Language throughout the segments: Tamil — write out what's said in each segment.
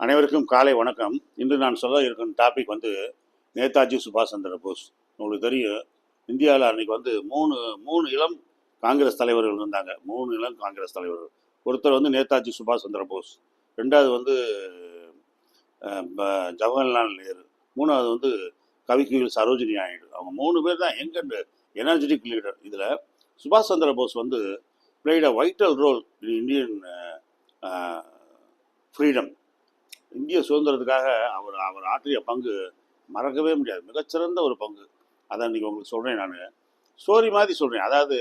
அனைவருக்கும் காலை வணக்கம். இன்று நான் சொல்ல இருக்கும் டாபிக் வந்து நேதாஜி சுபாஷ் சந்திர போஸ். உங்களுக்கு தெரியும், இந்தியாவில் அன்றைக்கி வந்து மூணு மூணு இளம் காங்கிரஸ் தலைவர்கள் இருந்தாங்க. 3 இளம் காங்கிரஸ் தலைவர்கள். ஒருத்தர் வந்து நேதாஜி சுபாஷ் சந்திர போஸ், ரெண்டாவது வந்து ஜவஹர்லால் நேரு, மூணாவது வந்து கவிக்குயில் சரோஜினி நாயுடு. அவங்க 3 பேர் தான் எங்க எனர்ஜெட்டிக் லீடர். இதில் சுபாஷ் சந்திர போஸ் வந்து played a vital role in Indian freedom. இந்திய சுதந்திரத்துக்காக அவர் அவர் ஆற்றிய பங்கு மறக்கவே முடியாது. மிகச்சிறந்த ஒரு பங்கு. அதை இன்றைக்கி உங்களுக்கு சொல்கிறேன். நான் ஸ்டோரி மாதிரி சொல்கிறேன், அதாவது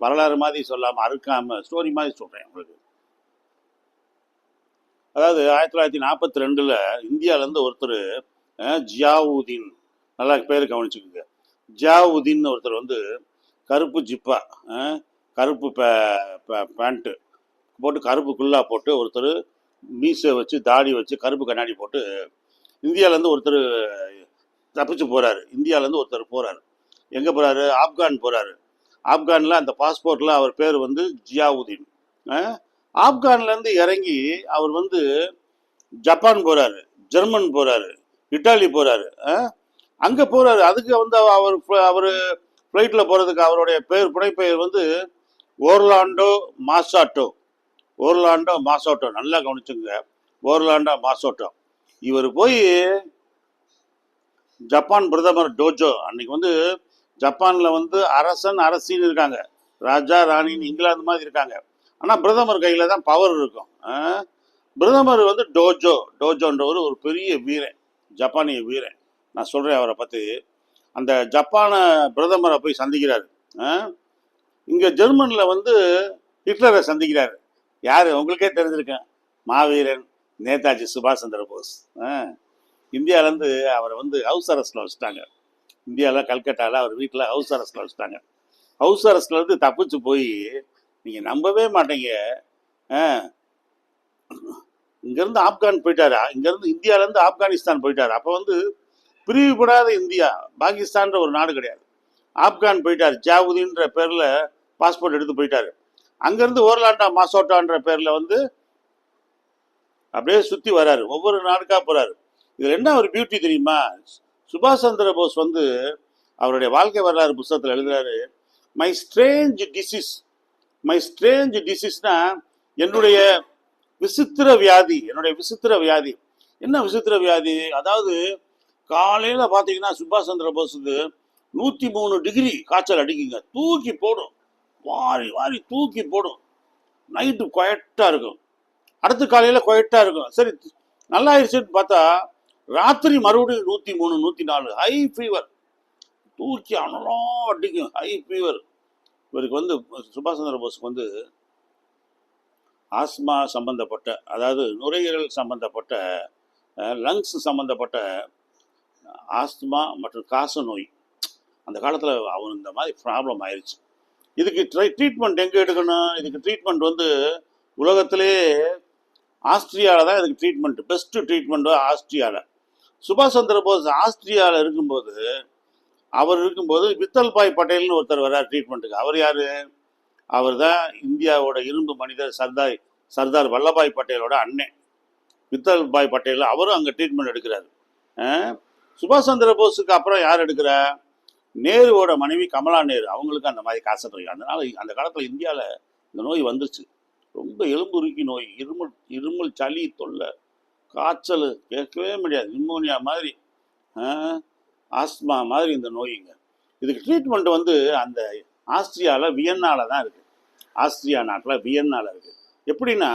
வரலாறு மாதிரி சொல்லாமல் அறுக்காமல் ஸ்டோரி மாதிரி சொல்கிறேன் உங்களுக்கு. அதாவது 1942 இந்தியாவிலேருந்து ஒருத்தர் ஜியாவுதீன், நல்லா பேர் கவனிச்சுக்கோங்க. ஜியாவுதீன் ஒருத்தர் வந்து கருப்பு ஜிப்பா, கருப்பு பேண்ட்டு போட்டு, கருப்பு குல்லா போட்டு, ஒருத்தர் மீசை வச்சு, தாடி வச்சு, கருப்பு கண்ணாடி போட்டு இந்தியாவிலேருந்து ஒருத்தர் தப்பிச்சு போகிறாரு. இந்தியாவிலேருந்து ஒருத்தர் போகிறாரு. எங்கே போகிறாரு? ஆப்கான் போகிறாரு. ஆப்கானில் அந்த பாஸ்போர்ட்டில் அவர் பேர் வந்து ஜியாவுதீன். ஆப்கான்லேருந்து இறங்கி அவர் வந்து ஜப்பான் போகிறாரு, ஜெர்மன் போகிறாரு, இட்டாலி போகிறாரு, அங்கே போகிறாரு. அதுக்கு வந்து அவர் ஃப்ளைட்டில் போகிறதுக்கு அவருடைய புனைப்பெயர் வந்து ஓர்லாண்டோ மாசாட்டோ. ஓர்லாண்டோ மாசோட்டோ, நல்லா கவனிச்சுங்க. ஓர்லாண்டோ மாசோட்டோ. இவர் போய் ஜப்பான் பிரதமர் டோஜோ, அன்னைக்கு வந்து ஜப்பானில் வந்து அரசன் அரசின்னு இருக்காங்க, ராஜா ராணின்னு இங்கிலாந்து மாதிரி இருக்காங்க. ஆனால் பிரதமர் கையில் தான் பவர் இருக்கும். பிரதமர் வந்து டோஜோன்றவர் ஒரு பெரிய வீரன், ஜப்பானிய வீரன். நான் சொல்கிறேன் அவரை பற்றி. அந்த ஜப்பான பிரதமரை போய் சந்திக்கிறாரு. இங்கே ஜெர்மனில் வந்து ஹிட்லரை சந்திக்கிறாரு. யார்? உங்களுக்கே தெரிஞ்சிருக்கேன், மாவீரன் நேதாஜி சுபாஷ் சந்திர போஸ். இந்தியாவிலேருந்து அவரை வந்து ஹவுஸ் அரெஸ்ட்டில் வச்சுட்டாங்க. இந்தியாவில் கல்கட்டாவில் அவர் வீட்டில் ஹவுஸ் அரெஸ்ட்டில் வச்சுட்டாங்க. ஹவுஸ் அரெஸ்ட்லேருந்து தப்பிச்சு போய், நீங்கள் நம்பவே மாட்டீங்க, இங்கேருந்து ஆப்கான் போயிட்டாரு. இங்கேருந்து இந்தியாவிலேருந்து ஆப்கானிஸ்தான் போயிட்டார். அப்போ வந்து பிரிவுபடாத இந்தியா, பாகிஸ்தான்ற ஒரு நாடு கிடையாது. ஆப்கான் போயிட்டார். ஜாவுதீன்ற பேரில் பாஸ்போர்ட் எடுத்து போயிட்டார். அங்கேருந்து ஓர்லாண்டா மாசோட்டான்ற பேரில் வந்து அப்படியே சுற்றி வராரு, ஒவ்வொரு நாடுக்காக போகிறாரு. இதில் என்ன ஒரு பியூட்டி தெரியுமா? சுபாஷ் சந்திர போஸ் வந்து அவருடைய வாழ்க்கை வரலாறு புத்தகத்தில் எழுதுறாரு, மை ஸ்ட்ரேஞ்ச் டிசீஸ்னா என்னுடைய விசித்திர வியாதி. என்ன விசித்திர வியாதி? அதாவது காலையில் பார்த்தீங்கன்னா சுபாஷ் சந்திர போஸுக்கு 103 டிகிரி காய்ச்சல் அடிக்குங்க, தூக்கி போடும், வாரி வாரி தூக்கி போடும். நைட்டு குவைட்டாக இருக்கும், அடுத்த காலையில் குவைட்டாக இருக்கும். சரி, நல்லா ஆயிடுச்சுன்னு பார்த்தா ராத்திரி மறுபடியும் 103 104 ஹை ஃபீவர், தூக்கி அனலாம் அடிக்கும், ஹை ஃபீவர். இவருக்கு வந்து சுபாஷ் சந்திர போஸுக்கு வந்து ஆஸ்மா சம்பந்தப்பட்ட, அதாவது நுரையீரல் சம்பந்தப்பட்ட, லங்ஸ் சம்பந்தப்பட்ட ஆஸ்துமா மற்றும் காச நோய் அந்த காலத்தில் அவர் இந்த மாதிரி ப்ராப்ளம் ஆயிடுச்சு. இதுக்கு ட்ரீட்மெண்ட் எங்கே எடுக்கணும்? இதுக்கு ட்ரீட்மெண்ட் வந்து உலகத்திலே ஆஸ்திரியாவில் தான் இதுக்கு ட்ரீட்மெண்ட், பெஸ்ட்டு ட்ரீட்மெண்ட்டு ஆஸ்திரியாவில். சுபாஷ் சந்திர போஸ் ஆஸ்திரியாவில் இருக்கும்போது வித்தல் பாய் பட்டேல்னு ஒருத்தர் வர்றார் ட்ரீட்மெண்ட்டுக்கு. அவர் யார்? அவர் தான் இந்தியாவோட இரும்பு மனிதர் சர்தார் வல்லபாய் பட்டேலோட அண்ணன் வித்தல் பாய் பட்டேல். அவரும் அங்கே ட்ரீட்மெண்ட் எடுக்கிறாரு. சுபாஷ் சந்திர போஸுக்கு அப்புறம் யார் எடுக்கிறா? நேருவோட மனைவி கமலா நேரு, அவங்களுக்கு அந்த மாதிரி காச நோய். அதனால அந்த காலத்தில் இந்தியாவில் இந்த நோய் வந்துச்சு. ரொம்ப எலும்புருக்கி நோய், இருமல், சளி தொல்லை, காய்ச்சல் கேட்கவே முடியாது, நிமோனியா மாதிரி, ஆஸ்மா மாதிரி இந்த நோய்ங்க. இதுக்கு ட்ரீட்மெண்ட் வந்து அந்த ஆஸ்திரியாவில் வியன்னாவில் தான் இருக்குது. ஆஸ்திரியா நாட்டில் வியன்னாவில் இருக்குது. எப்படின்னா,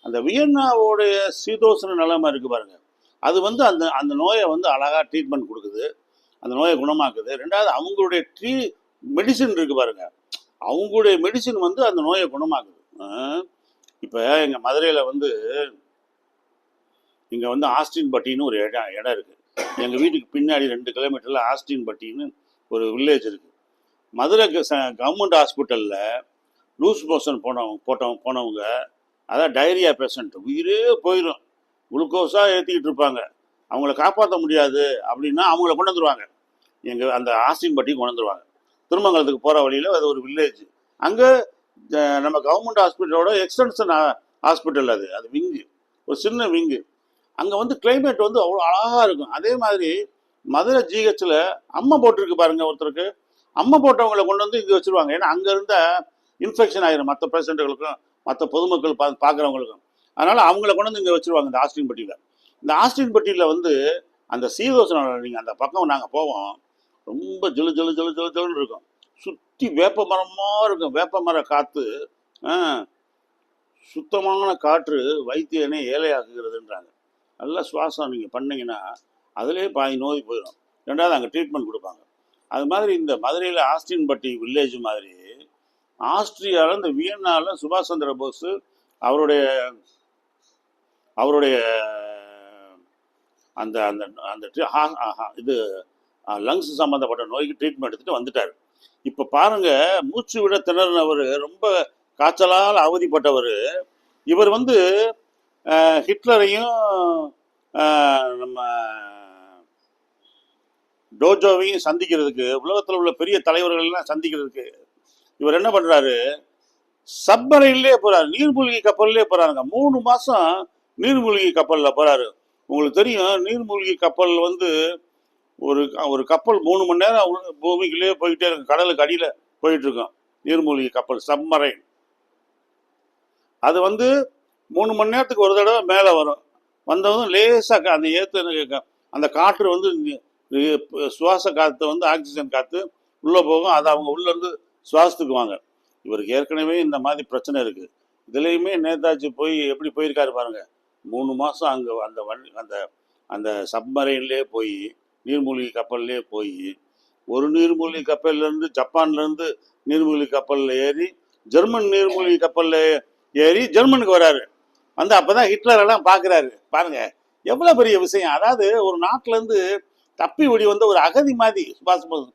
அந்த வியன்னாவோடைய சீதோசன நிலைமை இருக்குது பாருங்க, அது வந்து அந்த அந்த நோயை வந்து அழகாக ட்ரீட்மெண்ட் கொடுக்குது, அந்த நோயை குணமாக்குது. ரெண்டாவது அவங்களுடைய மெடிசின் இருக்கு பாருங்க, அவங்களுடைய மெடிசின் வந்து அந்த நோயை குணமாக்குது. இப்போ எங்கள் மதுரையில் வந்து இங்கே வந்து ஆஸ்டின் பட்டின்னு ஒரு இடம் இருக்குது. எங்கள் வீட்டுக்கு பின்னாடி 2 கிலோமீட்டரில் ஆஸ்டின் பட்டின்னு ஒரு வில்லேஜ் இருக்குது. மதுரை கவர்மெண்ட் ஹாஸ்பிட்டலில் லூஸ் மோஷன் போனவங்க, அதான் டைரியா பேஷண்ட், உயிரே போயிடும், குளுக்கோஸாக ஏற்றிக்கிட்டு இருப்பாங்க, அவங்கள காப்பாற்ற முடியாது அப்படின்னா அவங்கள கொண்டு வந்துடுவாங்க, எங்கள் அந்த ஆஸ்டின் பட்டி கொண்டு வந்துடுவாங்க. திருமங்கலத்துக்கு போகிற வழியில் அது ஒரு வில்லேஜ். அங்கே நம்ம கவர்மெண்ட் ஹாஸ்பிட்டலோட எக்ஸ்டென்ஷன் ஹாஸ்பிட்டல், அது விங்கு, ஒரு சின்ன விங்கு. அங்கே வந்து கிளைமேட் வந்து அவ்வளோ அழகாக இருக்கும். அதே மாதிரி மதுரை ஜிஹெச்சில் அம்மை போட்டிருக்கு பாருங்க ஒருத்தருக்கு, அம்மை போட்டவங்களை கொண்டு வந்து இங்கே வச்சுருவாங்க. ஏன்னா அங்கே இருந்தால் இன்ஃபெக்ஷன் ஆயிரும் மற்ற பேஷண்ட்டுகளுக்கும் மற்ற பொதுமக்கள் பார்க்குறவங்களுக்கும். அதனால் அவங்கள கொண்டு வந்து இங்கே வச்சுருவாங்க இந்த ஆஸ்டின்பட்டியில். இந்த ஆஸ்டின்பட்டியில் வந்து அந்த சீதோஷணம், நீங்கள் அந்த பக்கம் நாங்கள் போவோம், ரொம்ப ஜிலு ஜிலு ஜிலு ஜிலு ஜிலுன்னு இருக்கும். சுற்றி வேப்ப மரமாக இருக்கும். வேப்ப மர காற்று, சுத்தமான காற்று வைத்தியனே ஏழையாக்குகிறதுன்றாங்க. நல்லா சுவாசம் நீங்கள் பண்ணீங்கன்னா அதிலே பாதி நோய் போயிடும். ரெண்டாவது அங்கே ட்ரீட்மெண்ட் கொடுப்பாங்க. அது மாதிரி இந்த மதுரையில் ஆஸ்டின்பட்டி வில்லேஜ் மாதிரி ஆஸ்திரியாவில் இந்த வியன்னாவில் சுபாஷ் சந்திர போஸ் அவருடைய அவருடைய அந்த அந்த அந்த இது லங்ஸ் சம்மந்தப்பட்ட நோய்க்கு ட்ரீட்மெண்ட் எடுத்துகிட்டு வந்துட்டார். இப்போ பாருங்கள், மூச்சு விட திணறினவர், ரொம்ப காய்ச்சலால் அவதிப்பட்டவர். இவர் வந்து ஹிட்லரையும் நம்ம டோஜோவையும் சந்திக்கிறதுக்கு, உலகத்தில் உள்ள பெரிய தலைவர்கள்லாம் சந்திக்கிறதுக்கு இவர் என்ன பண்ணுறாரு, சப்மரைன்லேயே போகிறாரு, நீர்மூழ்கி கப்பல்லே போகிறாருங்க. 3 மாதம் நீர்மூழ்கி கப்பலில் போகிறாரு. உங்களுக்கு தெரியும், நீர்மூழ்கி கப்பல் வந்து ஒரு கப்பல் 3 மணி நேரம் பூமிக்குள்ளேயே போயிட்டே இருக்கும், கடலுக்கு அடியில் போயிட்டுருக்கோம். நீர்மூழ்கி கப்பல் சப்மரைன். அது வந்து 3 மணி நேரத்துக்கு ஒரு தடவை மேலே வரும். வந்ததும் லேசாக அந்த அந்த காற்று வந்து சுவாச காற்று வந்து ஆக்சிஜன் காற்று உள்ளே போகும். அதை அவங்க உள்ளேருந்து சுவாசத்துக்குவாங்க. இவருக்கு ஏற்கனவே இந்த மாதிரி பிரச்சனை இருக்குது. இதுலேயுமே நேதாஜி போய் எப்படி போயிருக்காரு பாருங்கள். 3 மாதம் அங்கே அந்த அந்த அந்த சப்மரைன்லேயே போய், நீர்மூழ்கி கப்பல்லே போய், ஒரு நீர்மூழ்கி கப்பல்லேருந்து ஜப்பான்லேருந்து நீர்மூழ்கி கப்பலில் ஏறி ஜெர்மன் நீர்மூழ்கி கப்பலில் ஏறி ஜெர்மனுக்கு வராரு. வந்து அப்போ தான் ஹிட்லரெல்லாம் பார்க்குறாரு. பாருங்கள் எவ்வளோ பெரிய விஷயம். அதாவது ஒரு நாட்டிலேருந்து தப்பி ஓடி வந்த ஒரு அகதி மாதிரி சுபாஷ் போஸ்.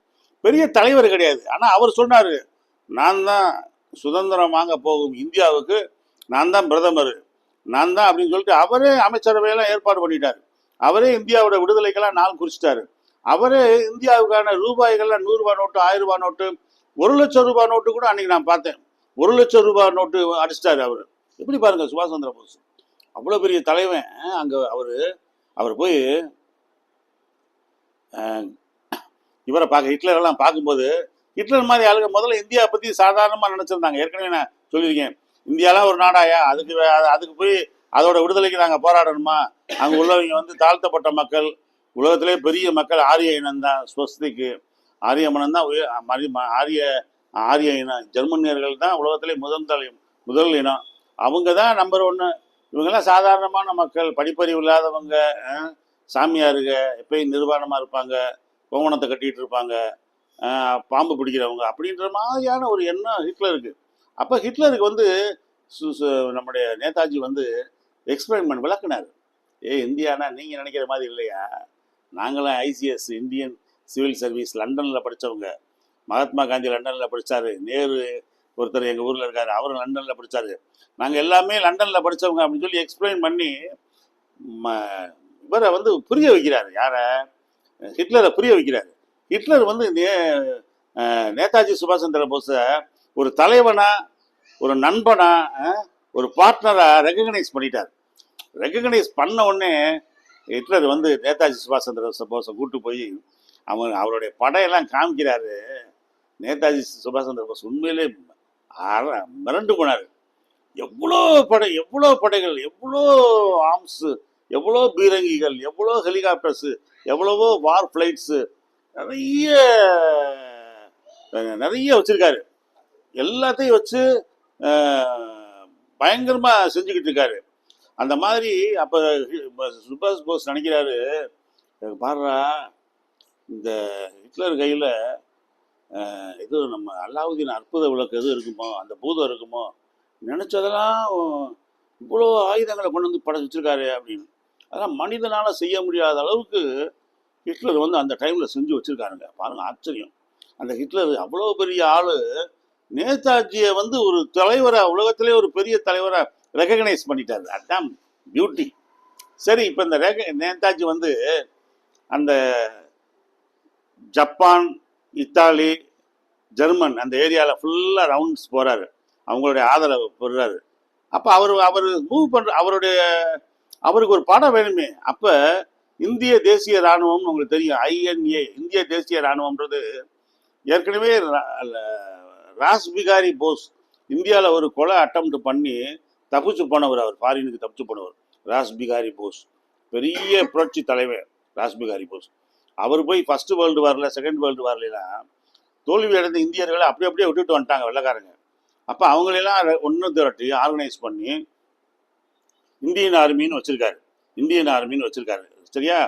பெரிய தலைவர் கிடையாது. ஆனால் அவர் சொன்னார், நான் தான் சுதந்திரம் வாங்க போகும் இந்தியாவுக்கு நான் தான் பிரதமர், நான் தான் அப்படின்னு சொல்லிட்டு அவரே அமைச்சரவையெல்லாம் ஏற்பாடு பண்ணிட்டார். அவரே இந்தியாவோட விடுதலைக்கெல்லாம் நாள் குறிச்சிட்டாரு. அவரே இந்தியாவுக்கான ரூபாய்கள்லாம் 100 ரூபாய் நோட்டு, 1000 ரூபாய் நோட்டு, 1 லட்சம் ரூபாய் நோட்டு கூட அன்றைக்கி நான் பார்த்தேன். 1 லட்சம் ரூபாய் நோட்டு அடிச்சிட்டாரு அவர். எப்படி பாருங்கள் சுபாஷ் சந்திர போஸ் அவ்வளோ பெரிய தலைவன். அங்கே அவர் போய் இவரை பார்க்க, ஹிட்லரெல்லாம் பார்க்கும்போது, ஹிட்லர் மாதிரி ஆளுங்க முதல்ல இந்தியா பற்றி சாதாரணமாக நினச்சிருந்தாங்க. ஏற்கனவே நான் சொல்லியிருக்கேன், இந்தியாலாம் ஒரு நாடாயா, அதுக்கு போய் அதோட விடுதலைக்கு நாங்கள் போராடணுமா? அங்கே உள்ளவங்க வந்து தாழ்த்தப்பட்ட மக்கள், உலகத்திலே பெரிய மக்கள் ஆரிய இனம் தான். ஸ்வஸ்திக்கு ஆரிய மனம் தான் ஆரிய இனம். ஜெர்மனியர்கள் தான் உலகத்திலே முதல் இனம். அவங்க தான் நம்பர் 1. இவங்கெல்லாம் சாதாரணமான மக்கள், படிப்பறிவு இல்லாதவங்க, சாமியாருங்க, எப்பயும் நிர்வாணமாக இருப்பாங்க, கோவணத்தை கட்டிகிட்டு இருப்பாங்க, பாம்பு பிடிக்கிறவங்க, அப்படின்ற மாதிரியான ஒரு எண்ணம் ஹிட்லருக்கு. அப்போ ஹிட்லருக்கு வந்து நம்முடைய நேதாஜி வந்து எக்ஸ்பிளைன் விளக்குனார். இந்தியானா நீங்கள் நினைக்கிற மாதிரி இல்லையா, நாங்களாம் ஐசிஎஸ், இந்தியன் சிவில் சர்வீஸ், லண்டனில் படித்தவங்க. மகாத்மா காந்தி லண்டனில் படித்தார். நேரு ஒருத்தர் எங்கள் ஊரில் இருக்கார், அவரும் லண்டனில் படித்தார். நாங்கள் எல்லாமே லண்டனில் படித்தவங்க அப்படின்னு சொல்லி எக்ஸ்பிளைன் பண்ணி இவரை வந்து புரிய வைக்கிறார். யாரை? ஹிட்லரை புரிய வைக்கிறார். ஹிட்லர் வந்து நேதாஜி சுபாஷ் சந்திர போஸை ஒரு தலைவனா, ஒரு நண்பனா, ஒரு பார்ட்னராக ரெகக்னைஸ் பண்ணிட்டார். ரெகக்னைஸ் பண்ண உடனே ஹிட்லர் வந்து நேதாஜி சுபாஷ் சந்திர போஸை கூப்பிட்டு போய் அவருடைய படையெல்லாம் காமிக்கிறாரு. நேதாஜி சுபாஷ் சந்திர போஸ் உண்மையிலே மிரண்டு போனார். எவ்வளோ படைகள், எவ்வளோ ஆர்ம்ஸு, எவ்வளோ பீரங்கிகள், எவ்வளோ ஹெலிகாப்டர்ஸு, எவ்வளவோ வார் ஃப்ளைட்ஸு, நிறைய வச்சுருக்காரு. எல்லாத்தையும் வச்சு பயங்கரமாக செஞ்சுக்கிட்டு இருக்காரு. அந்த மாதிரி அப்போ சுபாஷ் போஸ் நினைக்கிறாரு, பாருடா இந்த ஹிட்லர் கையில் இது நம்ம அல்லாவுதீன் அற்புத விளக்கு எது இருக்குமோ, அந்த பூதம் இருக்குமோ, நினச்சதெல்லாம் இவ்வளோ ஆயுதங்களை கொண்டு வந்து படைச்சு வச்சுருக்காரு அப்படின்னு. அதெல்லாம் மனிதனால் செய்ய முடியாத அளவுக்கு ஹிட்லர் வந்து அந்த டைமில் செஞ்சு வச்சுருக்காருங்க. பாருங்கள், ஆச்சரியம். அந்த ஹிட்லர் அவ்வளோ பெரிய ஆள் நேதாஜியை வந்து ஒரு தலைவராக, உலகத்திலே ஒரு பெரிய தலைவராக ரெகக்னைஸ் பண்ணிட்டார். அதுதான் பியூட்டி. சரி, இப்போ இந்த நேதாஜி வந்து அந்த ஜப்பான், இத்தாலி, ஜெர்மன் அந்த ஏரியாவில் ஃபுல்லாக ரவுண்ட்ஸ் போகிறாரு, அவங்களுடைய ஆதரவு பெறுறாரு. அப்போ அவர் மூவ் பண்ணுற அவருக்கு ஒரு படம் வேணுமே. அப்போ இந்திய தேசிய இராணுவம் உங்களுக்கு தெரியும், INA இந்திய தேசிய இராணுவம்ன்றது ஏற்கனவே ராஸ் பிகாரி போஸ் இந்தியாவில் ஒரு கொலை அட்டம்ப்ட் பண்ணி தப்பிச்சு போனவர். அவர் ஃபாரினுக்கு தப்பிச்சு போனவர் ராஸ் பிகாரி போஸ். பெரிய புரட்சி தலைவர் ராஸ் பிகாரி போஸ். அவர் போய் ஃபர்ஸ்ட் வேர்ல்டு வாரில் செகண்ட் வேர்ல்டு வார்லாம் தோல்வி அடைந்த இந்தியர்களை அப்படியே விட்டுட்டு வந்துட்டாங்க வெள்ளைக்காரங்க. அப்போ அவங்களெல்லாம் ஒன்று திரட்டி ஆர்கனைஸ் பண்ணி இந்தியன் ஆர்மின்னு வச்சிருக்காரு. சரியா?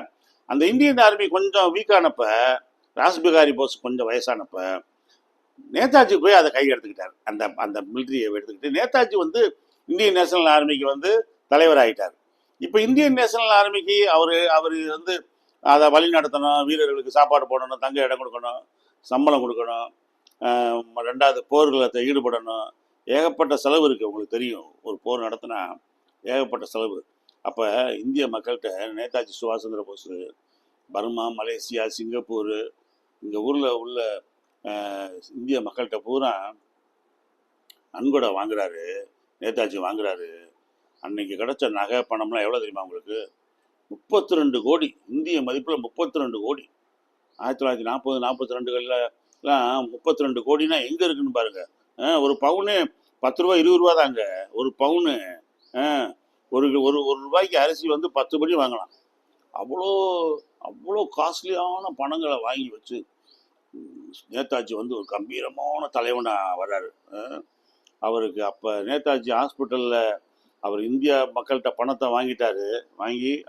அந்த இந்தியன் ஆர்மி கொஞ்சம் வீக்கானப்ப, ராஸ் பிகாரி போஸ் கொஞ்சம் வயசானப்ப, நேதாஜி போய் அதை கை எடுத்துக்கிட்டார். அந்த அந்த மிலிட்ரியை எடுத்துக்கிட்டு நேதாஜி வந்து இந்தியன் நேஷனல் ஆர்மிக்கு வந்து தலைவர் ஆகிட்டார். இப்போ இந்தியன் நேஷனல் ஆர்மிக்கு அவர் வந்து அதை வழி நடத்தணும், வீரர்களுக்கு சாப்பாடு போடணும், தங்க இடம் கொடுக்கணும், சம்பளம் கொடுக்கணும், ரெண்டாவது போர்களை ஈடுபடணும். ஏகப்பட்ட செலவு இருக்குது. உங்களுக்கு தெரியும், ஒரு போர் நடத்தினா ஏகப்பட்ட செலவு. அப்போ இந்திய மக்கள்கிட்ட நேதாஜி சுபாஷ் Chandra Bose Burma, Malaysia, Singapore, இங்கே ஊரில் உள்ள இந்திய மக்கள்கிட்ட பூரா நன்கொடை வாங்குறாரு. நேதாஜி வாங்குறாரு. அன்னைக்கு கிடைச்ச நகை பணம்லாம் எவ்வளோ தெரியுமா உங்களுக்கு? 32 கோடி இந்திய மதிப்பில். 32 கோடி 1940 42லாம் 32 கோடினா எங்கே இருக்குன்னு பாருங்க. ஒரு பவுனு 10 ரூபா 20 ரூபா தாங்க ஒரு பவுனு. ஒரு ஒரு ஒரு ரூபாய்க்கு அரிசி வந்து 10 படி வாங்கலாம். அவ்வளோ காஸ்ட்லியான பணங்களை வாங்கி வச்சு நேதாஜி வந்து ஒரு கம்பீரமான தலைவனாக வர்றாரு. அவருக்கு அப்போ நேதாஜி ஹாஸ்பிட்டலில் அவர் இந்தியா மக்கள்கிட்ட பணத்தை வாங்கி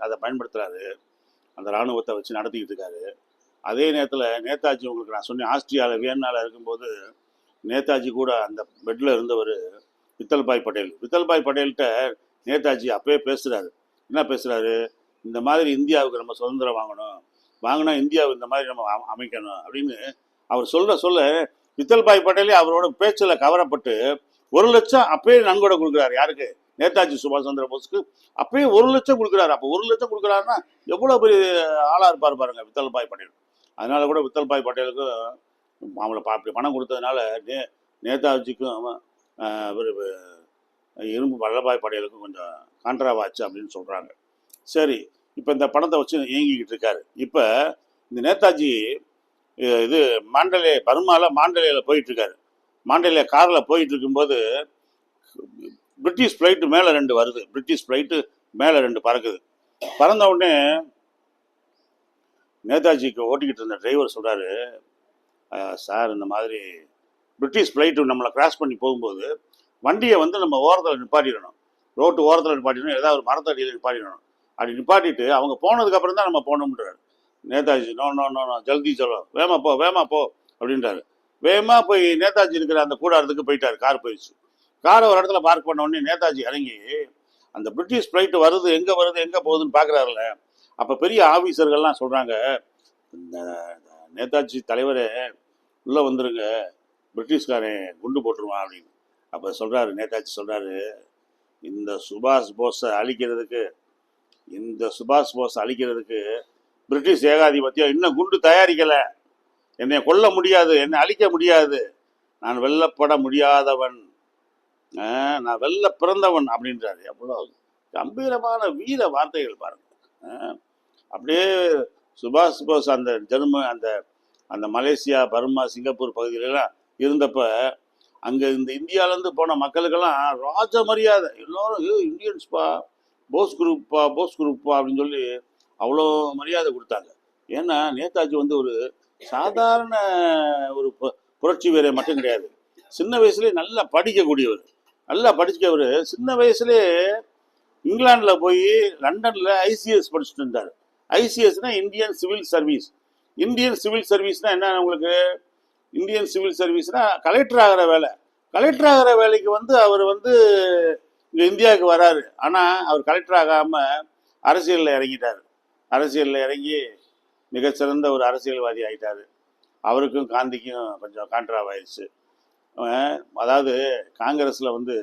அதை பயன்படுத்துகிறாரு. அந்த இராணுவத்தை வச்சு நடத்திக்கிட்டு இருக்காரு. அதே நேரத்தில் நேதாஜி, உங்களுக்கு நான் சொன்னேன், ஆஸ்திரியாவில் வியன்னாவில் இருக்கும்போது நேதாஜி கூட அந்த பெட்டில் இருந்தவர் வித்தல்பாய் பட்டேல்கிட்ட நேதாஜி அப்பயே பேசுகிறாரு. என்ன பேசுகிறாரு? இந்த மாதிரி இந்தியாவுக்கு நம்ம சுதந்திரம் வாங்கினா இந்தியாவை இந்த மாதிரி நம்ம அமைக்கணும் அப்படின்னு அவர் சொல்ல வித்தல்பாய் பட்டேலே அவரோட பேச்சில் கவரப்பட்டு 1 லட்சம் அப்பயே நன்கொடை கொடுக்குறாரு. யாருக்கு? நேதாஜி சுபாஷ் சந்திர போஸ்க்கு அப்பயே 1 லட்சம் கொடுக்குறாரு. அப்போ 1 லட்சம் கொடுக்குறாருன்னா எவ்வளோ பெரிய ஆளாக இருப்பார் பாருங்க வித்தல்பாய் பட்டேல். அதனால கூட வித்தல்பாய் பட்டேலுக்கும் அவங்கள அப்படி பணம் கொடுத்ததுனால நேதாஜிக்கும் இரும்பு வல்லபாய் பட்டேலுக்கும் கொஞ்சம் கான்ட்ராவாச்சு அப்படின்னு சொல்கிறாங்க. சரி, இப்போ இந்த பணத்தை வச்சு இயங்கிக்கிட்டு இருக்காரு. இப்போ இந்த நேதாஜி இது பர்மாவில் மாண்டலேயில் போயிட்டுருக்காரு. மாண்டலே காரில் போயிட்டு இருக்கும்போது பிரிட்டிஷ் ஃப்ளைட்டு மேலே 2 வருது. பிரிட்டிஷ் ஃப்ளைட்டு மேலே 2 பறக்குது. பறந்த உடனே நேதாஜிக்கு ஓட்டிக்கிட்டு இருந்த டிரைவர் சொல்கிறாரு, சார் இந்த மாதிரி பிரிட்டிஷ் ஃப்ளைட்டு நம்மளை கிராஸ் பண்ணி போகும்போது வண்டியை வந்து நம்ம ஓரத்தில் நிப்பாட்டிடணும், ரோட்டு ஓரத்தில் நிப்பாட்டிடணும், ஏதாவது ஒரு மரத்தடியில் நிப்பாட்டிடணும். அப்படி நிப்பாட்டிட்டு அவங்க போனதுக்கப்புறம் தான் நம்ம போகணுன்றாரு. Netaji no no no no ஜல்தி சொல்ல, வேமா போ அப்படின்றாரு. வேகமாக போய் நேதாஜி இருக்கிற அந்த கூடாரத்துக்கு போயிட்டார். கார் போயிடுச்சு. காரை ஒரு இடத்துல பார்க் பண்ண உடனே நேதாஜி இறங்கி அந்த பிரிட்டிஷ் ஃப்ளைட்டு எங்கே வருது எங்கே போகுதுன்னு பார்க்குறாருல. அப்போ பெரிய ஆஃபீஸர்கள்லாம் சொல்கிறாங்க, இந்த நேதாஜி தலைவரே உள்ளே வந்துருங்க, பிரிட்டிஷ்காரன் குண்டு போட்டுருவான் அப்படின்னு. அப்போ நேதாஜி சொல்கிறாரு, இந்த சுபாஷ் போஸை அழிக்கிறதுக்கு பிரிட்டிஷ் ஏகாதிபத்தியம் இன்னும் குண்டு தயாரிக்கலை. என்னை கொல்ல முடியாது, என்னை அழிக்க முடியாது, நான் வெல்லப்பட முடியாதவன், நான் வெல்ல பிறந்தவன் அப்படின்றாரு. எவ்வளோ கம்பீரமான வீர வார்த்தைகள் பாருங்க. அப்படியே சுபாஷ் போஸ் அந்த அந்த மலேசியா, பர்மா, சிங்கப்பூர் பகுதியிலலாம் இருந்தப்ப அங்கே இந்த இந்தியாவிலேருந்து போன மக்களுக்கெல்லாம் ராஜ மரியாதை. எல்லோரும் இந்தியன்ஸ்பா, போஸ் குரூப்பா அப்படின்னு சொல்லி அவ்வளோ மரியாதை கொடுத்தாங்க. ஏன்னா நேதாஜி வந்து ஒரு சாதாரண ஒரு புரட்சி வீரர் மட்டும் கிடையாது. சின்ன வயசுலேயே நல்லா படிக்கக்கூடியவர். சின்ன வயசுலேயே இங்கிலாண்டில் போய் லண்டனில் ஐசிஎஸ் படிச்சுட்டு இருந்தார். ஐசிஎஸ்னா இந்தியன் சிவில் சர்வீஸ்னா என்ன உங்களுக்கு? இந்தியன் சிவில் சர்வீஸ்னா கலெக்டர் ஆகிற வேலைக்கு வந்து அவர் வந்து இங்கே இந்தியாவுக்கு வராரு. ஆனால் அவர் கலெக்டர் ஆகாமல் அரசியலில் இறங்கி மிகச்சிறந்த ஒரு அரசியல்வாதி ஆகிட்டார். அவருக்கும் காந்திக்கும் கொஞ்சம் கான்ட்ராவாயிடுச்சு. அதாவது காங்கிரஸில் வந்து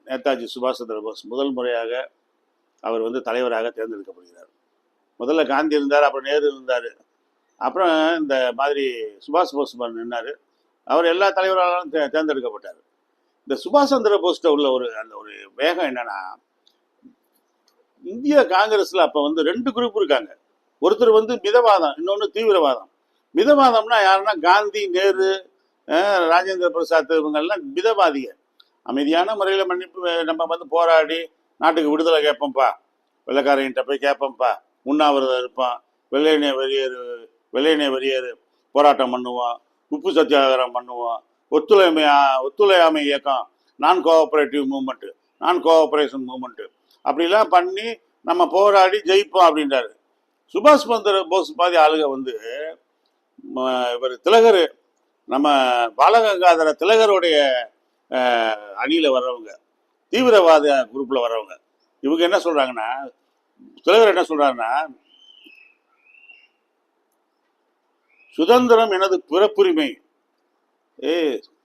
நேதாஜி சுபாஷ் சந்திர போஸ் முதல் முறையாக அவர் வந்து தலைவராக தேர்ந்தெடுக்கப்படுகிறார். முதல்ல காந்தி இருந்தார், அப்புறம் நேரு இருந்தார், அப்புறம் இந்த மாதிரி சுபாஷ் போஸ் நின்னார். அவர் எல்லா தலைவராலும் தேர்ந்தெடுக்கப்பட்டார். இந்த சுபாஷ் சந்திர போஸ்ட உள்ள ஒரு வேகம் என்னன்னா, இந்திய காங்கிரஸ்ல அப்ப வந்து ரெண்டு குரூப் இருக்காங்க. ஒருத்தர் வந்து மிதவாதம், இன்னொன்னு தீவிரவாதம். மிதவாதம்னா யாருன்னா காந்தி, நேரு, ராஜேந்திர பிரசாத் இவங்கெல்லாம் மிதவாதிக. அமைதியான முறையில் மன்னிப்பு நம்ம வந்து போராடி நாட்டுக்கு விடுதலை கேட்போம்ப்பா, வெள்ளைக்காரங்கிட்ட போய் கேட்போம்ப்பா, உண்ணாவிரதம் இருப்போம், வெள்ளையனே வெளியேறு, வெள்ளையனே வெளியேறு போராட்டம் பண்ணுவோம், உப்பு சத்தியாகிரகம் பண்ணுவோம், ஒத்துழையாமை இயக்கம், நான் கோஆபரேட்டிவ் மூவ்மெண்ட், நான் கோஆபரேஷன் மூவ்மெண்ட் அப்படிலாம் பண்ணி நம்ம போராடி ஜெயிப்போம் அப்படின்றாரு. சுபாஷ் சந்திர போஸ் பாதி ஆளுக வந்து இவர் திலகர், நம்ம பாலகங்காதர திலகருடைய அணியில வர்றவங்க, தீவிரவாத குரூப்ல வர்றவங்க. இவங்க என்ன சொல்றாங்கன்னா, திலகர் என்ன சொல்றாருன்னா, சுதந்திரம் எனது பிறப்புரிமை,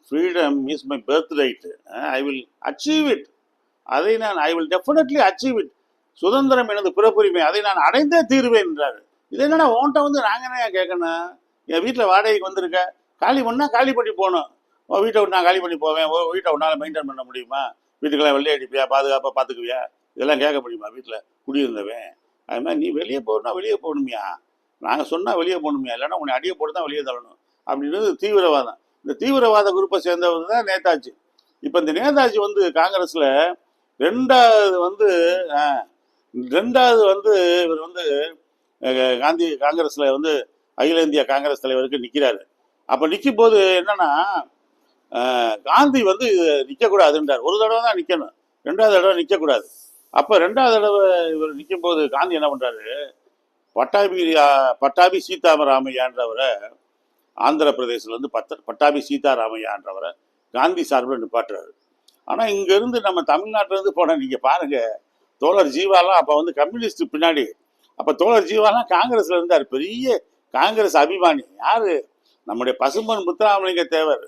freedom is my birth right, I will achieve it, அதை நான் I will definitely achieve it, சுதந்திரம் எனது பிறப்புரிமை, அதை நான் அடைந்தே தீருவேன் என்றாரு. இது என்னன்னா ஓன்ட்ட வந்து நாங்க என்ன கேட்கணும், என் வீட்டில் வாடகைக்கு வந்திருக்க, காலி பண்ணா காலி பண்ணி போகணும், வீட்டை விட்டு நான் காலி பண்ணி போவேன், வீட்டை உன்னால் மெயின்டைன் பண்ண முடியுமா, வீட்டுக்கெல்லாம் வெளியே அடிப்பியா, பாதுகாப்பாக பார்த்துக்குவியா, இதெல்லாம் கேட்க முடியுமா வீட்டில் குடியிருந்தவன். அது மாதிரி நீ வெளியே போகணும்னா வெளியே போகணுமியா, நாங்கள் சொன்னால் வெளியே போகணுமியா, இல்லைன்னா உன்னை அடியை போட்டு தான் வெளியே தள்ளணும் அப்படின்றது தீவிரவாதம். இந்த தீவிரவாத குரூப்பை சேர்ந்தவர் தான் நேதாஜி. இப்போ இந்த நேதாஜி வந்து காங்கிரஸில் ரெண்டாவது வந்து இவர் வந்து காந்தி காங்கிரஸில் வந்து அகில இந்திய காங்கிரஸ் தலைவருக்கு நிற்கிறாரு. அப்போ நிற்கும் போது என்னன்னா, காந்தி வந்து நிற்கக்கூடாதுன்றார். ஒரு தடவை தான் நிற்கணும், ரெண்டாவது தடவை நிற்கக்கூடாது. அப்போ ரெண்டாவது தடவை இவர் நிற்கும் போது காந்தி என்ன பண்ணுறாரு, பட்டாபி சீதாராமையான்றவரை ஆந்திர பிரதேசிலேருந்து பட்டாபி சீதாராமையான்றவரை காந்தி சார்பில் நிப்பாட்டுறாரு. ஆனால் இங்கேருந்து நம்ம தமிழ்நாட்டிலேருந்து போனால் நீங்கள் பாருங்கள், தோழர் ஜீவாலாம் அப்போ வந்து கம்யூனிஸ்ட் பின்னாடி, அப்போ தோழர் ஜீவாலாம் காங்கிரஸில் இருந்தார், பெரிய காங்கிரஸ் அபிமானி. யார், நம்முடைய பசும்பொன் முத்துராமலிங்க தேவர்,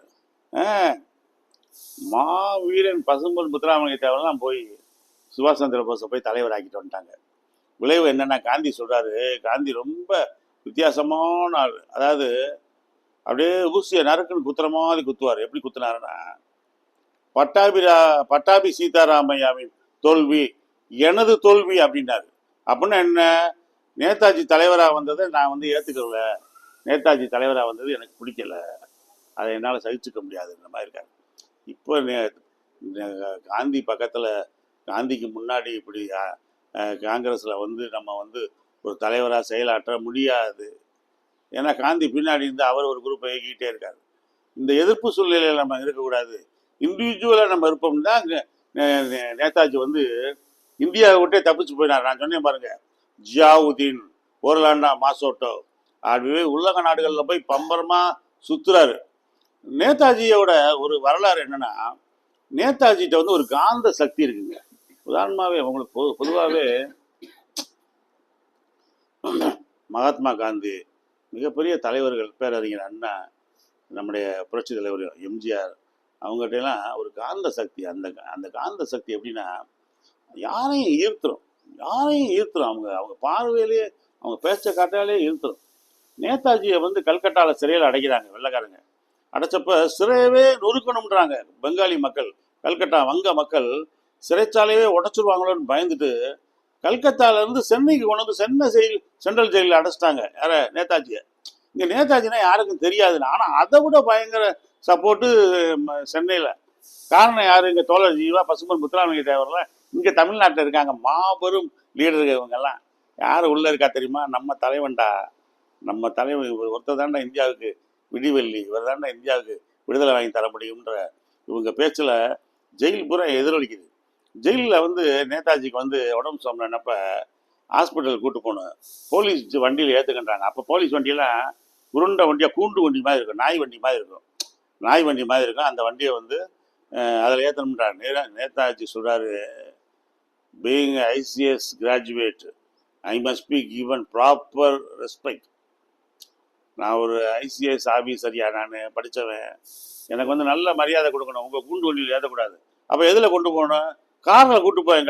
மாவீரன் பசும்பொன் முத்துராமலிங்க தேவர்லாம் போய் சுபாஷ் சந்திர போஸை போய் தலைவராக்கிட்டு வந்துட்டாங்க. விளைவு என்னன்னா, காந்தி சொல்கிறாரு, காந்தி ரொம்ப வித்தியாசமான ஆள், அதாவது அப்படியே ஊசியை நறுக்குன்னு குத்துற மாதிரி குத்துவார். எப்படி குத்துனாருன்னா, பட்டாபி சீதாராமையாவின் தோல்வி எனது தோல்வி அப்படின்னாரு. அப்படின்னா என்ன, நேதாஜி தலைவராக வந்ததை நான் வந்து ஏற்றுக்கல, நேதாஜி தலைவராக வந்தது எனக்கு பிடிக்கல, அதை என்னால் சகிச்சுக்க முடியாதுன்ற மாதிரி இருக்காரு. இப்போ காந்தி பக்கத்தில், காந்திக்கு முன்னாடி இப்படி காங்கிரஸில் வந்து நம்ம வந்து ஒரு தலைவராக செயலாற்ற முடியாது. ஏன்னா காந்தி பின்னாடி இருந்து அவர் ஒரு குரூப்பை இயக்கிட்டே இருக்காரு. இந்த எதிர்ப்பு சூழ்நிலையில் நம்ம இருக்கக்கூடாது, இண்டிவிஜுவலாக நம்ம இருப்போம்னா நேதாஜி வந்து இந்தியாவை விட்டே தப்பிச்சு போயினார். நான் சொன்னேன் பாருங்க, ஜியாவுதீன், ஓர்லாண்டா மாசோட்டோ அப்படியே உலக நாடுகளில் போய் பம்பரமா சுத்துறாரு. நேதாஜியோட ஒரு வரலாறு என்னன்னா, நேதாஜிட்ட வந்து ஒரு காந்த சக்தி இருக்குங்க. உதாரணமாகவே உங்களுக்கு பொதுவாகவே மகாத்மா காந்தி, மிகப்பெரிய தலைவர்கள், பேரறிஞர் அண்ணா, நம்முடைய புரட்சி தலைவர் எம்ஜிஆர், அவங்ககிட்டலாம் ஒரு காந்த சக்தி. அந்த காந்த சக்தி எப்படின்னா, யாரையும் ஈர்த்துரும், அவங்க பார்வையிலேயே, அவங்க பேச்ச காட்டாலே ஈர்த்துரும். நேதாஜியை வந்து கல்கட்டாவில் சிறையில் அடைக்கிறாங்க வெள்ளைக்காரங்க. அடைச்சப்ப சிறையவே நொறுக்கணும்ன்றாங்க பெங்காலி மக்கள், கல்கட்டா வங்க மக்கள் சிறைச்சாலையே உடைச்சிருவாங்களோன்னு பயந்துட்டு கல்கத்தாலேருந்து சென்னைக்கு கொண்டு வந்து சென்ட்ரல் ஜெயிலில் அடைச்சிட்டாங்க யார, நேதாஜியை. இங்கே நேதாஜினா யாருக்கும் தெரியாதுன்னு, ஆனால் அதை விட பயங்கர சப்போர்ட்டு சென்னையில். காரணம் யார், இங்கே தோழர் ஜீவா, பசும்பொன் முத்துராமலிங்க தேவர்லாம் இங்கே தமிழ்நாட்டில் இருக்காங்க, மாபெரும் லீடர்கள். இவங்கெல்லாம் யார் உள்ளே இருக்கா தெரியுமா, நம்ம தலைவன்டா, நம்ம தலைவன் இவர் ஒருத்தர் தாண்டா இந்தியாவுக்கு விடிவெள்ளி, இவர் தாண்டா இந்தியாவுக்கு விடுதலை வாங்கி தர முடியும்ன்ற இவங்க பேச்சில் ஜெயில் பூரா எதிரொலிக்குது. ஜெயிலில் வந்து நேதாஜிக்கு வந்து உடம்பு சோம்பலன்னப்ப ஹாஸ்பிட்டல் கூட்டு போகணும், போலீஸ் வண்டியில் ஏற்றுக்கின்றாங்க. அப்போ போலீஸ் வண்டியெல்லாம் உருண்டை வண்டியாக, கூண்டு வண்டி மாதிரி இருக்கும், நாய் வண்டி மாதிரி இருக்கும். அந்த வண்டியை வந்து அதில் ஏற்றணுன்றாங்க. நேதாஜி சொல்கிறாரு, being ICS graduate I must be given proper respect. நான் ஒரு ஐசிஎஸ் ஆஃபீஸரியா, நான் படித்தவன், எனக்கு வந்து நல்ல மரியாதை கொடுக்கணும், உங்கள் கூண்டு வண்டியில் ஏற்றக்கூடாது. அப்போ எதில் கொண்டு போகணும், காரில் கூட்டு போய்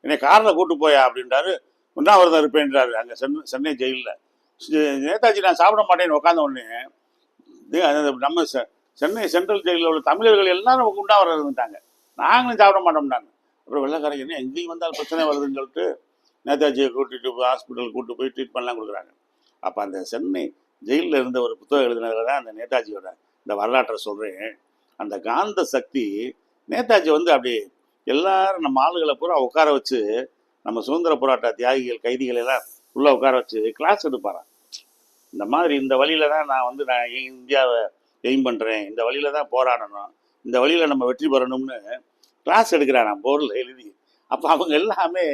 என்னை காரில் கூட்டு போயா அப்படின்றாரு. உண்ணாவிரதம் இருப்பேன்றாரு அங்கே சென்னை ஜெயிலில். நேதாஜி நான் சாப்பிட மாட்டேன்னு உட்காந்த உடனே நம்ம சென்னை சென்ட்ரல் ஜெயிலில் உள்ள தமிழர்கள் எல்லாரும் உண்ணாவிரதம் இருந்துட்டாங்க, நாங்களும் சாப்பிட மாட்டோம்னாங்க. அப்புறம் வெள்ளைக்காரங்க என்ன எங்கேயும் வந்தால் பிரச்சனை வருதுன்னு சொல்லிட்டு நேதாஜியை கூட்டிகிட்டு போய் ஹாஸ்பிட்டல் கூட்டு போய் ட்ரீட்மெண்ட்லாம் கொடுக்குறாங்க. அப்போ அந்த சென்னை ஜெயிலில் இருந்த ஒரு புத்தகம் எழுதினதுல தான் அந்த நேதாஜியோட இந்த வரலாற்றை சொல்கிறேன். அந்த காந்த சக்தி நேதாஜி வந்து அப்படி எல்லாரும் நம்ம ஆளுகளை பூரா உட்கார வச்சு, நம்ம சுதந்திர போராட்ட தியாகிகள் கைதிகள் எல்லாம் உள்ளே உட்கார வச்சு கிளாஸ் எடுப்பாராம். இந்த மாதிரி இந்த வழியில தான் நான் இந்தியாவை எய்ம் பண்ணுறேன், இந்த வழியில தான் போராடணும், இந்த வழியில நம்ம வெற்றி பெறணும்னு கிளாஸ் எடுக்கிறாராம் போர்டில் எழுதி. அப்போ அவங்க எல்லாமே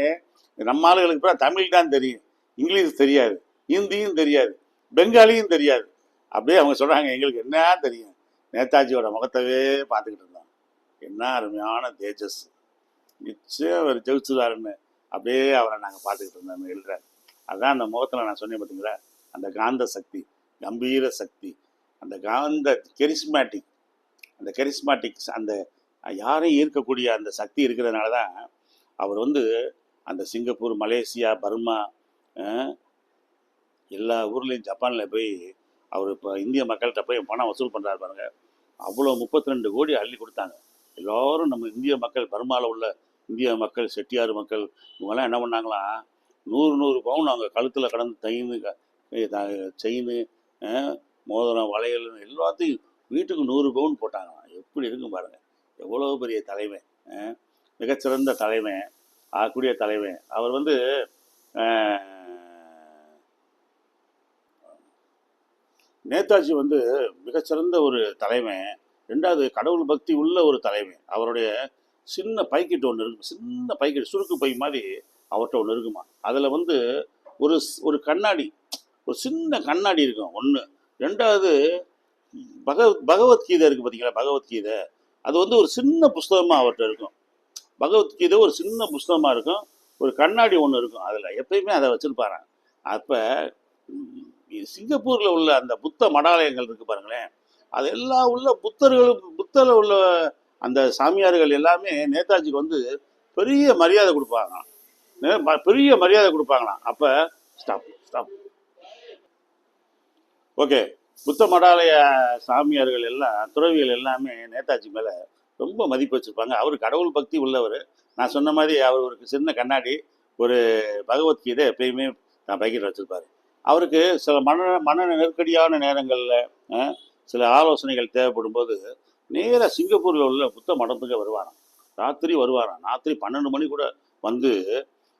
நம்ம ஆளுகளுக்கு பூரா தமிழ் தான் தெரியும், இங்கிலீஷ் தெரியாது, ஹிந்தியும் தெரியாது, பெங்காலியும் தெரியாது. அப்படியே அவங்க சொல்கிறாங்க, எங்களுக்கு என்ன தெரியும், நேதாஜியோட முகத்தவே பார்த்துக்கிட்டு இருந்தோம், என்ன அருமையான தேஜஸ், நிச்சயம் அவர் ஜெயிச்சுதாருன்னு அப்படியே அவரை நாங்கள் பார்த்துக்கிட்டு இருந்தோம் எழுதுறாரு. அதுதான் அந்த முகத்தில் நான் சொன்னேன் பார்த்தீங்களா, அந்த காந்த சக்தி, கம்பீர சக்தி, அந்த காந்த கெரிஸ்மேட்டிக் அந்த யாரையும் ஈர்க்கக்கூடிய அந்த சக்தி இருக்கிறதுனால தான் அவர் வந்து அந்த சிங்கப்பூர், மலேசியா, பர்மா எல்லா ஊர்லேயும் ஜப்பானில் போய் அவர் இப்போ இந்திய மக்கள்கிட்ட போய் பணம் வசூல் பண்ணுறாரு பாருங்க. அவ்வளோ 32 கோடி அள்ளி கொடுத்தாங்க. எல்லோரும் நம்ம இந்திய மக்கள், பர்மாவில் உள்ள இந்திய மக்கள், செட்டியார் மக்கள், இவங்கெல்லாம் என்ன பண்ணாங்களாம், 100 பவுன் அவங்க கழுத்தில் கடந்து செயின், மோதிரம், வளையல் எல்லாத்தையும் வீட்டுக்கு 100 பவுன் போட்டாங்களாம். எப்படி இருக்கும் பாருங்கள், எவ்வளோ பெரிய தலைமை, மிகச்சிறந்த தலைமை, ஆகக்கூடிய தலைமை. அவர் வந்து நேதாஜி வந்து மிகச்சிறந்த ஒரு தலைமை. ரெண்டாவது கடவுள் பக்தி உள்ள ஒரு தலைமை. அவருடைய சின்ன பைக்கெட் ஒன்று இருக்கும், சின்ன பைக்கெட், சுருக்கு பை மாதிரி அவர்கிட்ட ஒன்று இருக்குமா. அதில் வந்து ஒரு கண்ணாடி, ஒரு சின்ன கண்ணாடி இருக்கும் ஒன்று. ரெண்டாவது பகவத்கீதை இருக்குது பார்த்தீங்களா, பகவத்கீதை அது வந்து ஒரு சின்ன புஸ்தகமாக அவர்கிட்ட இருக்கும். பகவத்கீதை ஒரு சின்ன புஸ்தகமாக இருக்கும், ஒரு கண்ணாடி ஒன்று இருக்கும், அதில் எப்பயுமே அதை வச்சுருப்பாராங்க. அப்போ சிங்கப்பூரில் உள்ள அந்த புத்த மடாலயங்கள் இருக்குது பாருங்களேன், அதெல்லாம் உள்ள புத்தரில் உள்ள அந்த சாமியார்கள் எல்லாமே நேதாஜிக்கு வந்து பெரிய மரியாதை கொடுப்பாங்களாம். அப்போ ஸ்டாப் ஓகே, புத்த மடாலய சாமியார்கள் எல்லாம், துறவிகள் எல்லாமே நேதாஜி மேலே ரொம்ப மதிப்பு வச்சுருப்பாங்க. அவர் கடவுள் பக்தி உள்ளவர். நான் சொன்ன மாதிரி அவர் ஒரு சின்ன கண்ணாடி, ஒரு பகவத்கீதை எப்பயுமே நான் பைக்கில் வச்சுருப்பார். அவருக்கு சில மன நெருக்கடியான நேரங்களில் சில ஆலோசனைகள் தேவைப்படும் போது நேராக சிங்கப்பூரில் உள்ள புத்த மடத்துக்கு வருவாராம். ராத்திரி 12 மணி கூட வந்து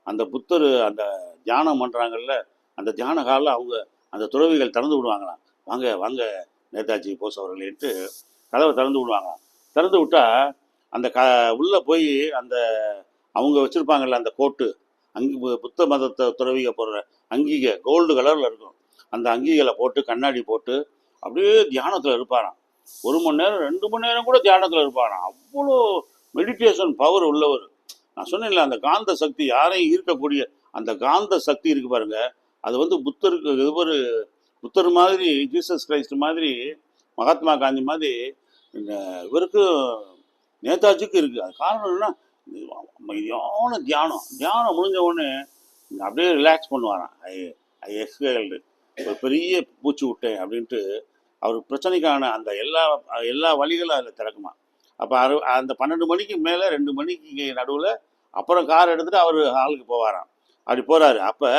அந்த புத்தர் அந்த தியானம் பண்ணுறாங்கல்ல, அந்த தியான காலில் அவங்க அந்த துறவிகள் திறந்து விடுவாங்களாம். வாங்க நேதாஜி போஸ் அவர்களேன்ட்டு கதவை திறந்து விடுவாங்களாம். திறந்து விட்டால் அந்த உள்ளே போய் அந்த அவங்க வச்சுருப்பாங்கல்ல அந்த கோட்டு, புத்த மதத்தை துறவிக போடுற அங்கிகை கோல்டு கலரில் இருக்கும். அந்த அங்கிகளை போட்டு கண்ணாடி போட்டு அப்படியே தியானத்தில் இருப்பாராம். 1 மணி நேரம் 2 மணி நேரம் கூட தியானத்தில் இருப்பாராம். அவ்வளோ மெடிடேஷன் பவர் உள்ளவர். நான் சொன்னேன்ல, அந்த காந்த சக்தி, யாரையும் ஈர்க்கக்கூடிய அந்த காந்த சக்தி இருக்கு பாருங்க, அது வந்து புத்தர் மாதிரி, ஜீசஸ் கிரைஸ்ட் மாதிரி, மகாத்மா காந்தி மாதிரி இவருக்கும் நேதாஜிக்கும் இருக்குது. அது காரணம் என்னன்னா, அமைதியான தியானம் முடிஞ்ச உடனே அப்படியே ரிலாக்ஸ் பண்ணுவாராம். ஐ எக்ஸ்ஹேல்டு, ஒரு பெரிய பூச்சி விட்டேன் அப்படின்ட்டு அவர் பிரச்சனைக்கான அந்த எல்லா வழிகளும் அதில் திறக்குமா. அப்போ அந்த 12 மணிக்கு மேலே 2 மணிக்கு நடுவில் அப்புறம் கார் எடுத்துகிட்டு அவர் ஹாலுக்கு போவாராம். அப்படி போகிறாரு. அப்போ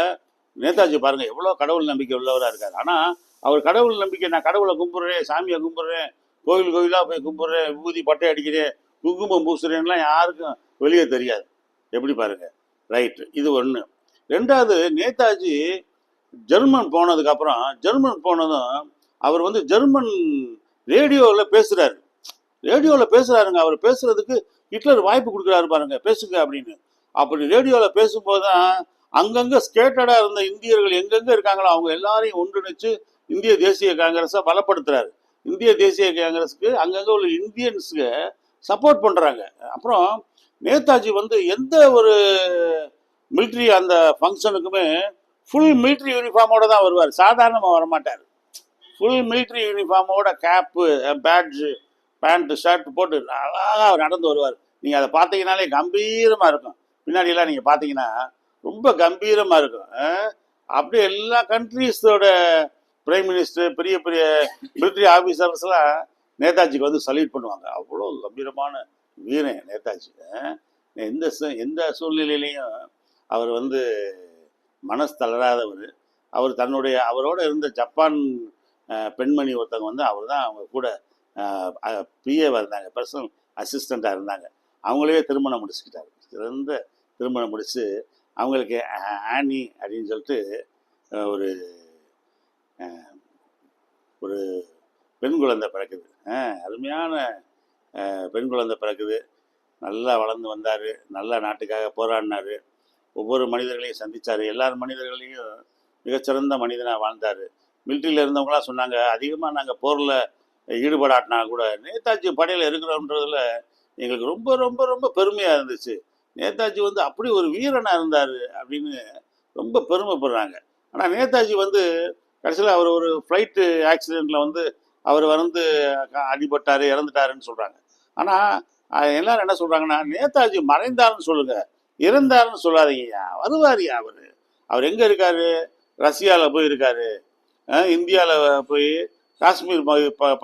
நேதாஜி பாருங்கள் எவ்வளோ கடவுள் நம்பிக்கை உள்ளவராக இருக்கார். ஆனால் அவர் கடவுள் நம்பிக்கை, நான் கடவுளை கும்பிட்றேன், சாமியை கும்பிட்றேன், கோயிலாக போய் கும்பிட்றேன், விபூதி பட்டை அடிக்கிறேன், குங்குமம் பூசுறேன்லாம் யாருக்கும் வெளியே தெரியாது. எப்படி பாருங்கள், ரைட்டு, இது ஒன்று. ரெண்டாவது, நேதாஜி ஜெர்மன் போனதும் அவர் வந்து ஜெர்மன் ரேடியோவில் பேசுகிறாருங்க. அவர் பேசுகிறதுக்கு ஹிட்லர் வாய்ப்பு கொடுக்குறாரு பாருங்க, பேசுங்க அப்படின்னு. அப்படி ரேடியோவில் பேசும்போது தான் அங்கங்கே ஸ்கேட்டடாக இருந்த இந்தியர்கள் எங்கெங்கே இருக்காங்களோ அவங்க எல்லாரையும் ஒன்றிணைச்சு இந்திய தேசிய காங்கிரஸை பலப்படுத்துறாரு. இந்திய தேசிய காங்கிரஸுக்கு அங்கங்கே உள்ள இந்தியன்ஸுக்கு சப்போர்ட் பண்ணுறாங்க. அப்புறம் நேதாஜி வந்து எந்த ஒரு மிலிட்ரி அந்த ஃபங்க்ஷனுக்குமே ஃபுல் மிலிட்ரி யூனிஃபார்மோட தான் வருவார், சாதாரணமாக வரமாட்டார். ஃபுல் மிலிட்ரி யூனிஃபார்மோட கேப்பு, பேட்ஜு, பேண்ட்டு, ஷர்ட் போட்டு அழகாக அவர் நடந்து வருவார். நீங்கள் அதை பார்த்தீங்கன்னாலே கம்பீரமாக இருக்கும். பின்னாடியெல்லாம் நீங்கள் பார்த்தீங்கன்னா ரொம்ப கம்பீரமாக இருக்கும். அப்படியே எல்லா கண்ட்ரீஸோட பிரைம் மினிஸ்டர், பெரிய பெரிய மிலிட்ரி ஆஃபீஸர்ஸ்லாம் நேதாஜிக்கு வந்து சல்யூட் பண்ணுவாங்க. அவ்வளோ கம்பீரமான வீரன் நேதாஜி. எந்த சூழ்நிலையிலையும் அவர் வந்து மனசு தளராதவர். அவர் அவரோட இருந்த ஜப்பான் பெண்மணி ஒருத்தவங்க வந்து அவர் தான் அவங்க கூட பிஏவாக இருந்தாங்க, பர்சனல் அசிஸ்டண்ட்டாக இருந்தாங்க. அவங்களே திருமணம் முடிச்சுக்கிட்டாரு. சிறந்த திருமணம் முடிச்சு அவங்களுக்கு ஆனி அப்படின்னு சொல்லிட்டு ஒரு ஒரு பெண் குழந்தை பிறக்குது. அருமையான பெண் குழந்தை பிறக்குது. நல்லா வளர்ந்து வந்தார், நல்லா நாட்டுக்காக போராடினார், ஒவ்வொரு மனிதர்களையும் சந்தித்தார், எல்லார் மனிதர்களையும் மிகச்சிறந்த மனிதனாக வாழ்ந்தார். மிலிட்ரியில் இருந்தவங்களாம் சொன்னாங்க, அதிகமாக நாங்கள் போரில் ஈடுபடாட்டினா கூட நேதாஜி படையில் இருக்கிறோன்றதுல எங்களுக்கு ரொம்ப ரொம்ப ரொம்ப பெருமையாக இருந்துச்சு. நேதாஜி வந்து அப்படி ஒரு வீரனாக இருந்தார் அப்படின்னு ரொம்ப பெருமைப்படுறாங்க. ஆனால் நேதாஜி வந்து கடைசியில் அவர் ஒரு ஃப்ளைட்டு ஆக்சிடெண்ட்டில் வந்து அவர் வந்து அடிபட்டார், இறந்துட்டாருன்னு சொல்கிறாங்க. ஆனால் எல்லாரும் என்ன சொல்கிறாங்கன்னா, நேதாஜி மறைந்தாருன்னு சொல்லுங்கள், இறந்தாருன்னு சொல்லாதீங்கய்யா, வருவாரியா அவர். அவர் எங்கே இருக்கார்? ரஷ்யாவில் போய் இருக்கார், இந்தியாவில் போய் காஷ்மீர்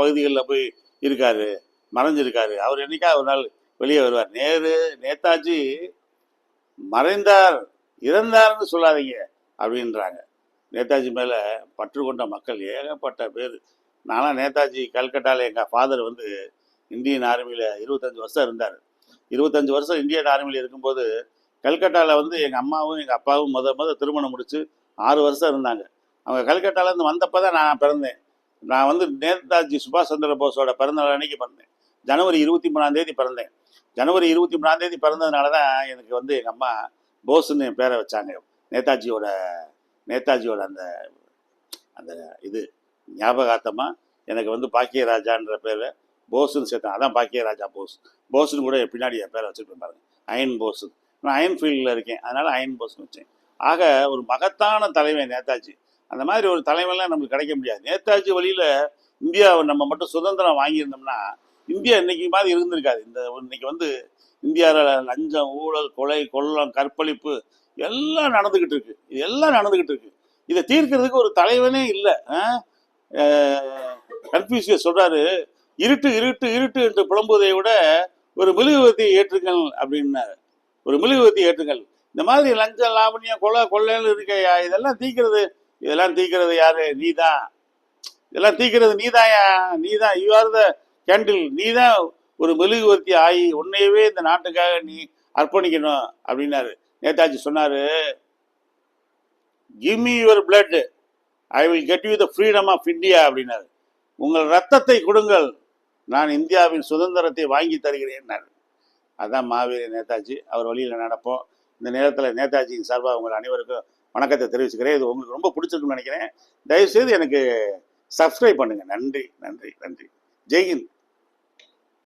பகுதிகளில் போய் இருக்கார், மறைஞ்சிருக்காரு. அவர் என்னைக்கா ஒரு நாள் வெளியே வருவார். நேதாஜி மறைந்தார், இறந்தார்னு சொல்லாதீங்க அப்படின்றாங்க. நேதாஜி மேலே பற்று கொண்ட மக்கள் ஏகப்பட்ட பேர். நான்லாம் நேதாஜி கல்கட்டாவில் எங்கள் ஃபாதர் வந்து இந்தியன் ஆர்மியில் 25 வருஷம் இருந்தார். 25 வருஷம் இந்தியன் ஆர்மியில் இருக்கும்போது கல்கட்டாவில் வந்து எங்கள் அம்மாவும் எங்கள் அப்பாவும் முத திருமணம் முடித்து 6 வருஷம் இருந்தாங்க. அவங்க கல்கட்டாலேருந்து வந்தப்போ தான் நான் பிறந்தேன். நான் வந்து நேதாஜி சுபாஷ் சந்திர போஸோட பிறந்தநாள் அன்னைக்கு பிறந்தேன். ஜனவரி 23 பிறந்தேன். ஜனவரி 23 பிறந்ததுனால தான் எனக்கு வந்து எங்கள் அம்மா போஸ்ன்னு என் பேரை வச்சாங்க. நேதாஜியோட அந்த அந்த இது ஞாபகார்த்தமாக எனக்கு வந்து பாக்கியராஜான்ற பேரை போஸ்ன்னு சேர்த்தாங்க. அதான் பாக்கியராஜா போஸ்ன்னு கூட பின்னாடி என் பேரை வச்சுருப்பேன் பாருங்க, அயன் போஸ். நான் அயன் ஃபீல்டில் இருக்கேன், அதனால் அயன் போஸ்ன்னு வச்சேன். ஆக ஒரு மகத்தான தலைவன் நேதாஜி. அந்த மாதிரி ஒரு தலைவன்லாம் நம்மளுக்கு கிடைக்க முடியாது. நேதாஜி வழியில் இந்தியாவை நம்ம மட்டும் சுதந்திரம் வாங்கியிருந்தோம்னா இந்தியா இன்னைக்கு மாதிரி இருந்திருக்காது. இன்னைக்கு வந்து இந்தியாவில் லஞ்சம், ஊழல், கொலை, கொள்ளம், கற்பழிப்பு எல்லாம் நடந்துக்கிட்டு இருக்கு. இது எல்லாம் நடந்துக்கிட்டு இருக்கு. இதை தீர்க்கிறதுக்கு ஒரு தலைவனே இல்லை. கன்ஃபியூசியஸ் சொல்றாரு, இருட்டு இருட்டு இருட்டு என்று புலம்புவதை விட ஒரு மெழுகுவர்த்தியை ஏற்றுங்கள் அப்படின்னாரு. ஒரு மெழுகுவர்த்தியை ஏற்றுங்கள். இந்த மாதிரி லஞ்சம், லாவணியம், கொள்ளைன்னு இருக்கையா, இதெல்லாம் தீக்கிறது யாரு? நீதான். இதெல்லாம் தீக்கிறது நீதாயா, நீதான். You are the candle. நீதான் ஒரு மெழுகுவர்த்தி ஆகி உன்னையவே இந்த நாட்டுக்காக நீ அர்ப்பணிக்கணும் அப்படின்னாரு. நேதாஜி சொன்னாரு, give me your blood, I will get you the freedom of India அப்படின்னாரு. உங்கள் ரத்தத்தை கொடுங்கள், நான் இந்தியாவின் சுதந்திரத்தை வாங்கி தருகிறேன்னாரு. அதான் மாவீரர் நேதாஜி. அவர் வழியில் நடப்போம். இந்த நேரத்தில் நேதாஜியின் சார்பாக உங்கள் அனைவருக்கும் வணக்கத்தை தெரிவிச்சுக்கிறேன். இது உங்களுக்கு ரொம்ப பிடிச்சிருக்குன்னு நினைக்கிறேன். தயவுசெய்து எனக்கு சப்ஸ்கிரைப் பண்ணுங்கள். நன்றி நன்றி நன்றி. ஜெய்ஹிந்த்.